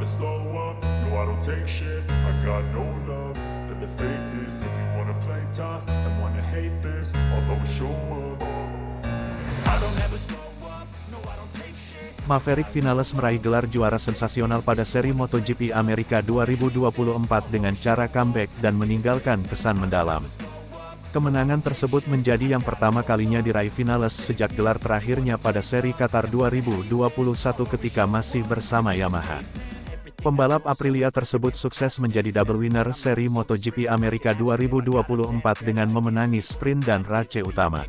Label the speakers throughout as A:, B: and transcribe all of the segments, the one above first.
A: slow up, no I don't take shit. I got no love for the fakeness. If you wanna play tough and wanna hate this, I'll always show up. I don't ever slow up, no I don't take shit.
B: Maverick Vinales meraih gelar juara sensasional pada seri MotoGP Amerika 2024 dengan cara comeback dan meninggalkan kesan mendalam. Kemenangan tersebut menjadi yang pertama kalinya diraih Vinales sejak gelar terakhirnya pada seri Qatar 2021 ketika masih bersama Yamaha. Pembalap Aprilia tersebut sukses menjadi double winner seri MotoGP Amerika 2024 dengan memenangi sprint dan race utama.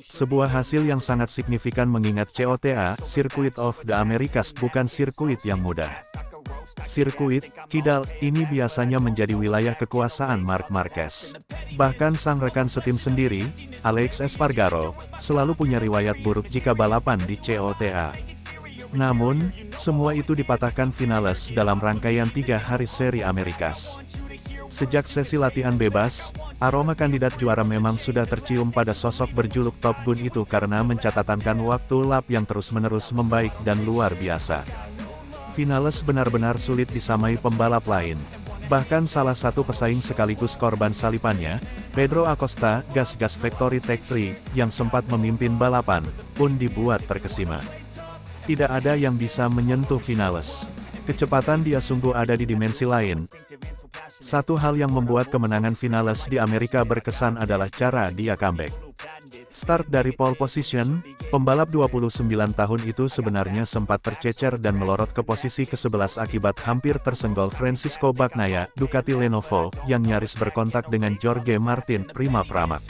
B: Sebuah hasil yang sangat signifikan mengingat COTA, Circuit of the Americas bukan sirkuit yang mudah. Sirkuit kidal ini biasanya menjadi wilayah kekuasaan Marc Marquez. Bahkan sang rekan setim sendiri, Alex Espargaro, selalu punya riwayat buruk jika balapan di COTA. Namun, semua itu dipatahkan Vinales dalam rangkaian 3 hari seri Americas. Sejak sesi latihan bebas, aroma kandidat juara memang sudah tercium pada sosok berjuluk Top Gun itu karena mencatatkan waktu lap yang terus-menerus membaik dan luar biasa. Vinales benar-benar sulit disamai pembalap lain. Bahkan salah satu pesaing sekaligus korban salipannya, Pedro Acosta, gas-gas Factory Tech 3, yang sempat memimpin balapan, pun dibuat terkesima. Tidak ada yang bisa menyentuh Vinales. Kecepatan dia sungguh ada di dimensi lain. Satu hal yang membuat kemenangan Vinales di Amerika berkesan adalah cara dia comeback. Start dari pole position, pembalap 29 tahun itu sebenarnya sempat tercecer dan melorot ke posisi ke-11 akibat hampir tersenggol Francisco Bagnaia, Ducati Lenovo, yang nyaris berkontak dengan Jorge Martin, Prima Pramac.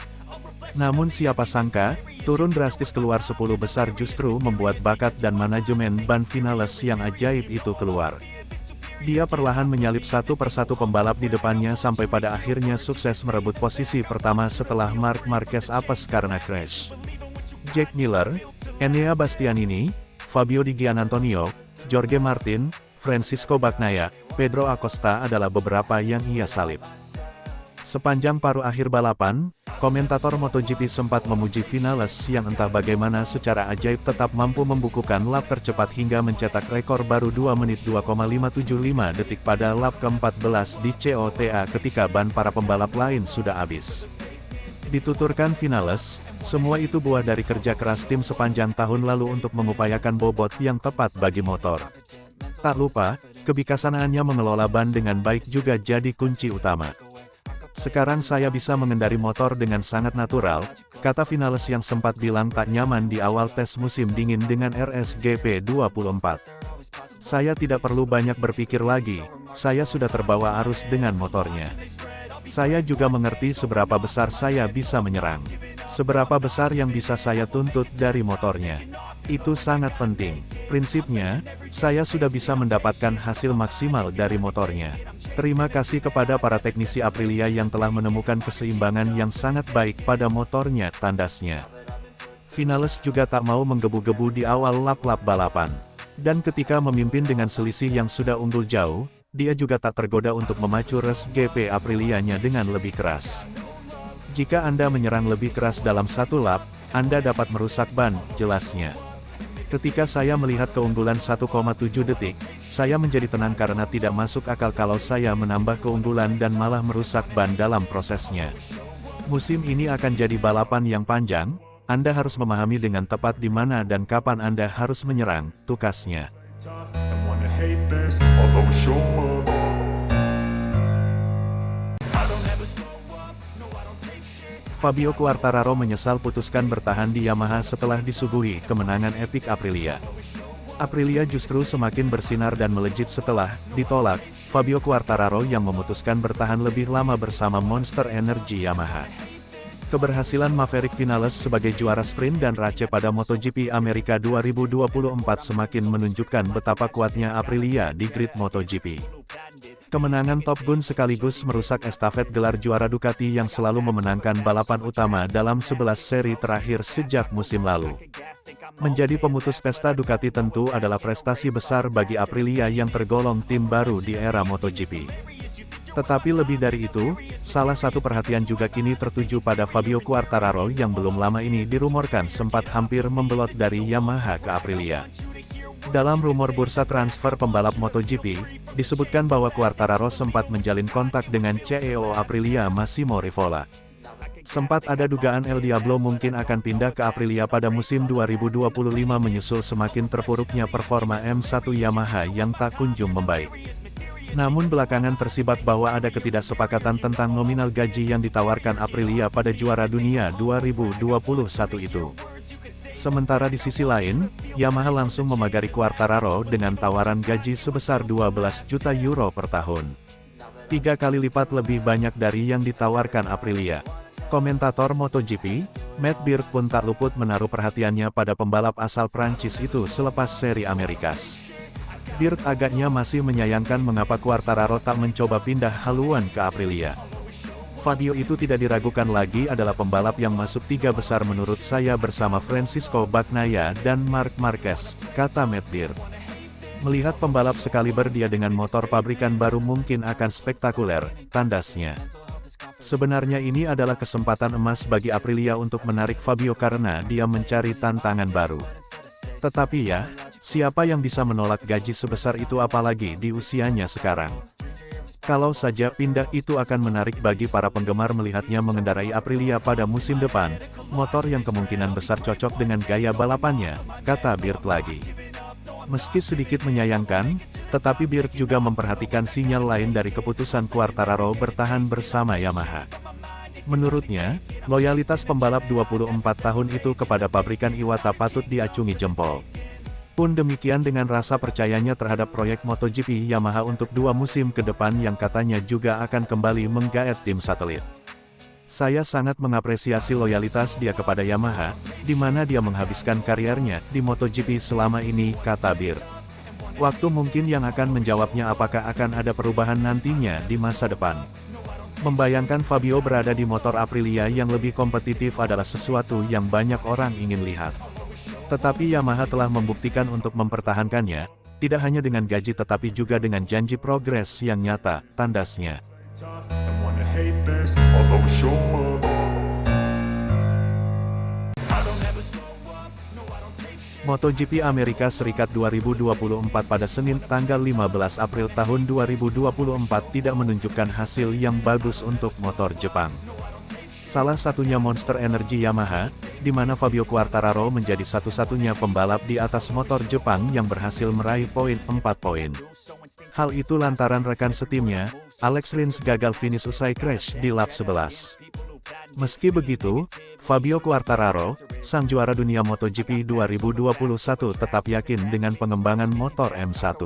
B: Namun siapa sangka, turun drastis keluar 10 besar justru membuat bakat dan manajemen ban Vinales yang ajaib itu keluar. Dia perlahan menyalip satu persatu pembalap di depannya sampai pada akhirnya sukses merebut posisi pertama setelah Marc Marquez apes karena crash. Jack Miller, Enea Bastianini, Fabio Di Gianantonio, Jorge Martin, Francisco Bagnaia, Pedro Acosta adalah beberapa yang ia salip. Sepanjang paruh akhir balapan, komentator MotoGP sempat memuji Vinales yang entah bagaimana secara ajaib tetap mampu membukukan lap tercepat hingga mencetak rekor baru 2 menit 2,575 detik pada lap ke-14 di COTA ketika ban para pembalap lain sudah habis. Dituturkan Vinales, semua itu buah dari kerja keras tim sepanjang tahun lalu untuk mengupayakan bobot yang tepat bagi motor. Tak lupa, kebijaksanaannya mengelola ban dengan baik juga jadi kunci utama. Sekarang saya bisa mengendari motor dengan sangat natural, kata Vinales yang sempat bilang tak nyaman di awal tes musim dingin dengan RSGP 24. Saya tidak perlu banyak berpikir lagi, saya sudah terbawa arus dengan motornya. Saya juga mengerti seberapa besar saya bisa menyerang. Seberapa besar yang bisa saya tuntut dari motornya. Itu sangat penting. Prinsipnya, saya sudah bisa mendapatkan hasil maksimal dari motornya. Terima kasih kepada para teknisi Aprilia yang telah menemukan keseimbangan yang sangat baik pada motornya, tandasnya. Vinales juga tak mau menggebu-gebu di awal lap-lap balapan. Dan ketika memimpin dengan selisih yang sudah unggul jauh, dia juga tak tergoda untuk memacu res GP Aprilianya dengan lebih keras. Jika Anda menyerang lebih keras dalam satu lap, Anda dapat merusak ban, jelasnya. Ketika saya melihat keunggulan 1,7 detik, saya menjadi tenang karena tidak masuk akal kalau saya menambah keunggulan dan malah merusak ban dalam prosesnya. Musim ini akan jadi balapan yang panjang, Anda harus memahami dengan tepat di mana dan kapan Anda harus menyerang, tukasnya. Fabio Quartararo menyesal putuskan bertahan di Yamaha setelah disuguhi kemenangan epik Aprilia. Aprilia justru semakin bersinar dan melejit setelah ditolak Fabio Quartararo yang memutuskan bertahan lebih lama bersama Monster Energy Yamaha. Keberhasilan Maverick Vinales sebagai juara sprint dan race pada MotoGP Amerika 2024 semakin menunjukkan betapa kuatnya Aprilia di grid MotoGP. Kemenangan Top Gun sekaligus merusak estafet gelar juara Ducati yang selalu memenangkan balapan utama dalam 11 seri terakhir sejak musim lalu. Menjadi pemutus pesta Ducati tentu adalah prestasi besar bagi Aprilia yang tergolong tim baru di era MotoGP. Tetapi lebih dari itu, salah satu perhatian juga kini tertuju pada Fabio Quartararo yang belum lama ini dirumorkan sempat hampir membelot dari Yamaha ke Aprilia. Dalam rumor bursa transfer pembalap MotoGP, disebutkan bahwa Quartararo sempat menjalin kontak dengan CEO Aprilia Massimo Rivola. Sempat ada dugaan El Diablo mungkin akan pindah ke Aprilia pada musim 2025 menyusul semakin terpuruknya performa M1 Yamaha yang tak kunjung membaik. Namun belakangan tersibak bahwa ada ketidaksepakatan tentang nominal gaji yang ditawarkan Aprilia pada juara dunia 2021 itu. Sementara di sisi lain, Yamaha langsung memagari Quartararo dengan tawaran gaji sebesar 12 juta euro per tahun. 3 kali lipat lebih banyak dari yang ditawarkan Aprilia. Komentator MotoGP, Matt Bird pun tak luput menaruh perhatiannya pada pembalap asal Prancis itu selepas seri Amerikas. Bird agaknya masih menyayangkan mengapa Quartararo tak mencoba pindah haluan ke Aprilia. Fabio itu tidak diragukan lagi adalah pembalap yang masuk 3 besar menurut saya bersama Francisco Bagnaia dan Marc Marquez, kata Matt Bird. Melihat pembalap sekaliber dia dengan motor pabrikan baru mungkin akan spektakuler, tandasnya. Sebenarnya ini adalah kesempatan emas bagi Aprilia untuk menarik Fabio karena dia mencari tantangan baru. Tetapi ya, siapa yang bisa menolak gaji sebesar itu apalagi di usianya sekarang? Kalau saja pindah itu akan menarik bagi para penggemar melihatnya mengendarai Aprilia pada musim depan, motor yang kemungkinan besar cocok dengan gaya balapannya, kata Bird lagi. Meski sedikit menyayangkan, tetapi Bird juga memperhatikan sinyal lain dari keputusan Quartararo bertahan bersama Yamaha. Menurutnya, loyalitas pembalap 24 tahun itu kepada pabrikan Iwata patut diacungi jempol. Pun demikian dengan rasa percayanya terhadap proyek MotoGP Yamaha untuk 2 musim ke depan yang katanya juga akan kembali menggaet tim satelit. Saya sangat mengapresiasi loyalitas dia kepada Yamaha, di mana dia menghabiskan kariernya di MotoGP selama ini, kata Bird. Waktu mungkin yang akan menjawabnya apakah akan ada perubahan nantinya di masa depan. Membayangkan Fabio berada di motor Aprilia yang lebih kompetitif adalah sesuatu yang banyak orang ingin lihat. Tetapi Yamaha telah membuktikan untuk mempertahankannya, tidak hanya dengan gaji tetapi juga dengan janji progres yang nyata, tandasnya. MotoGP Amerika Serikat 2024 pada Senin tanggal 15 April tahun 2024 tidak menunjukkan hasil yang bagus untuk motor Jepang. Salah satunya Monster Energy Yamaha, di mana Fabio Quartararo menjadi satu-satunya pembalap di atas motor Jepang yang berhasil meraih 4 poin. Hal itu lantaran rekan setimnya, Alex Rins gagal finish usai crash di lap 11. Meski begitu, Fabio Quartararo, sang juara dunia MotoGP 2021 tetap yakin dengan pengembangan motor M1.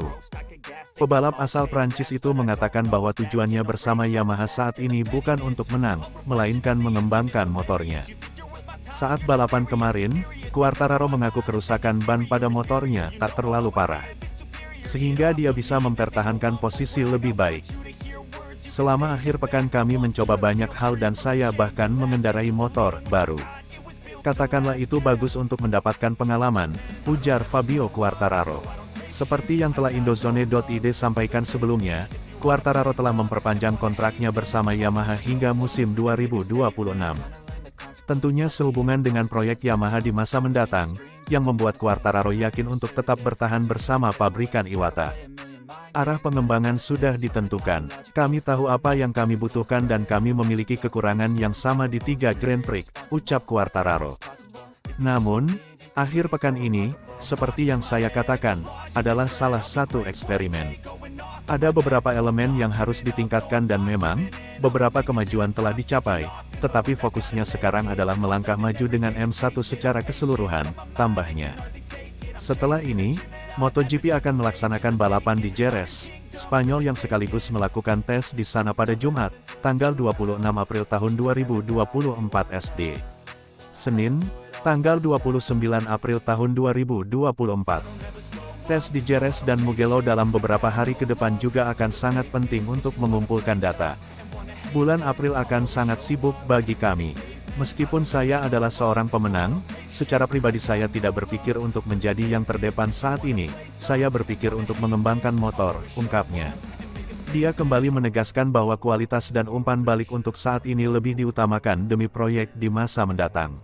B: Pebalap asal Prancis itu mengatakan bahwa tujuannya bersama Yamaha saat ini bukan untuk menang, melainkan mengembangkan motornya. Saat balapan kemarin, Quartararo mengaku kerusakan ban pada motornya tak terlalu parah, sehingga dia bisa mempertahankan posisi lebih baik. Selama akhir pekan kami mencoba banyak hal dan saya bahkan mengendarai motor baru. Katakanlah itu bagus untuk mendapatkan pengalaman, ujar Fabio Quartararo. Seperti yang telah Indozone.id sampaikan sebelumnya, Quartararo telah memperpanjang kontraknya bersama Yamaha hingga musim 2026. Tentunya sehubungan dengan proyek Yamaha di masa mendatang, yang membuat Quartararo yakin untuk tetap bertahan bersama pabrikan Iwata. Arah pengembangan sudah ditentukan. Kami tahu apa yang kami butuhkan dan kami memiliki kekurangan yang sama di 3 Grand Prix, ucap Quartararo. Namun, akhir pekan ini, seperti yang saya katakan, adalah salah satu eksperimen. Ada beberapa elemen yang harus ditingkatkan dan memang, beberapa kemajuan telah dicapai, tetapi fokusnya sekarang adalah melangkah maju dengan M1 secara keseluruhan, tambahnya. Setelah ini, MotoGP akan melaksanakan balapan di Jerez, Spanyol yang sekaligus melakukan tes di sana pada Jumat, tanggal 26 April tahun 2024 SD. Senin, tanggal 29 April tahun 2024. Tes di Jerez dan Mugello dalam beberapa hari ke depan juga akan sangat penting untuk mengumpulkan data. Bulan April akan sangat sibuk bagi kami. Meskipun saya adalah seorang pemenang, secara pribadi saya tidak berpikir untuk menjadi yang terdepan saat ini, saya berpikir untuk mengembangkan motor, ungkapnya. Dia kembali menegaskan bahwa kualitas dan umpan balik untuk saat ini lebih diutamakan demi proyek di masa mendatang.